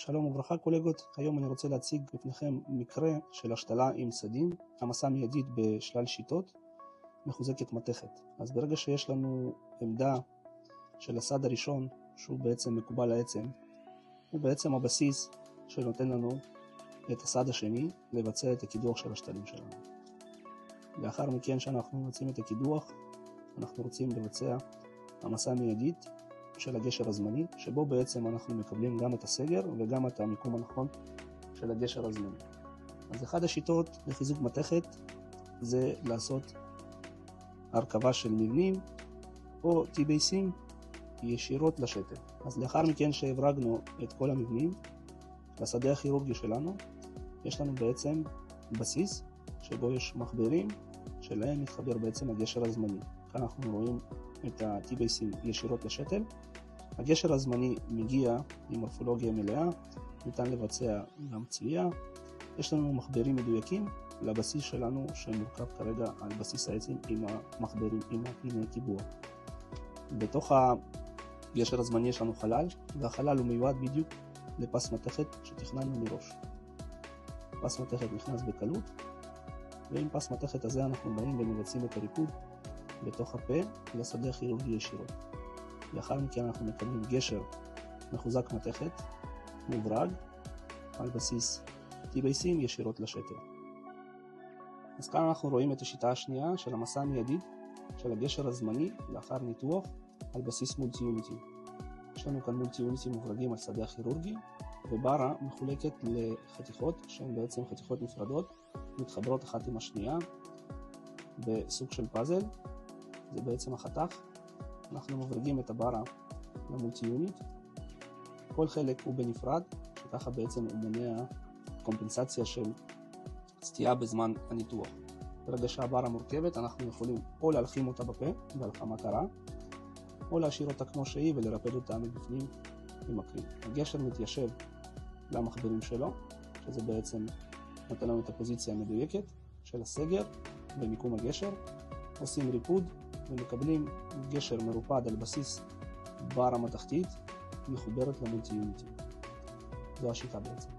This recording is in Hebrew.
שלום וברכה קולגות, היום אני רוצה להציג בפניכם מקרה של השתלה עם סדין, המסה מיידית בשלל שיטות, מחוזקת מתכת. אז ברגע שיש לנו עמדה של הסד הראשון, שהוא בעצם מקובל העצם, הוא בעצם הבסיס שנותן לנו את הסד השני לבצע את הקידוח של השתלים שלנו. לאחר מכן שאנחנו מבצעים את הקידוח, אנחנו רוצים לבצע המסה מיידית של הגשר הזמני, שבו בעצם אנחנו מקבלים גם את הסגר וגם את המיקום הנכון של הגשר הזמני. אז אחד השיטות לחיזוק מתכת זה לעשות הרכבה של מבנים או T-Base'ים ישירות לשתל. אז לאחר מכן שהברגנו את כל המבנים לשדה הכירורגי שלנו, יש לנו בעצם בסיס שבו יש מחברים שלהם מתחבר בעצם הגשר הזמני. כאן אנחנו רואים את ה-T-Base'ים ישירות לשתל. הגשר הזמני מגיע עם מורפולוגיה מלאה, ניתן לבצע גם צביעה. יש לנו מחברים מדויקים לבסיס שלנו שמורכב כרגע על בסיס העצם עם המחברים, עם הפיני קיבוע. בתוך הגשר הזמני יש לנו חלל, והחלל הוא מיועד בדיוק לפס מתכת שתכננו מראש. פס מתכת נכנס בקלות, ועם פס מתכת הזה אנחנו באים ומבצעים את הריפוד בתוך הפה לשדה הכירורגי ישירות. לאחר מכן אנחנו מקבלים גשר מחוזק מתכת, מוברג, על בסיס T-Base'ים ישירות לשתל. אז כאן אנחנו רואים את השיטה השנייה של המסה המיידית של הגשר הזמני לאחר ניתוח על בסיס מולטי-יוניטי. יש לנו כאן מולטי-יוניטי מוברגים על שדה הכירורגי, וברה מחולקת לחתיכות שהן בעצם חתיכות נפרדות, מתחברות אחת עם השנייה בסוג של פאזל. זה בעצם החתך. אנחנו מברגים את הברה למולטי-יוניט. כל חלק הוא בנפרד, שככה בעצם הוא מונע קומפנסציה של סטייה בזמן הניתוח. ברגע שהברה מורכבת, אנחנו יכולים או להלחים אותה בפה בהלחמה קרה, או להשאיר אותה כמו שהיא ולרפד אותה מבפנים עם הקרים. הגשר מתיישב למחברים שלו, שזה בעצם נותן לנו את הפוזיציה המדויקת של הסגר במיקום הגשר. עושים ריפוד ומקבלים גשר מרופד על בסיס bara מתכתית מחוברת למולטי-יוניטי. זו השיטה בעצם.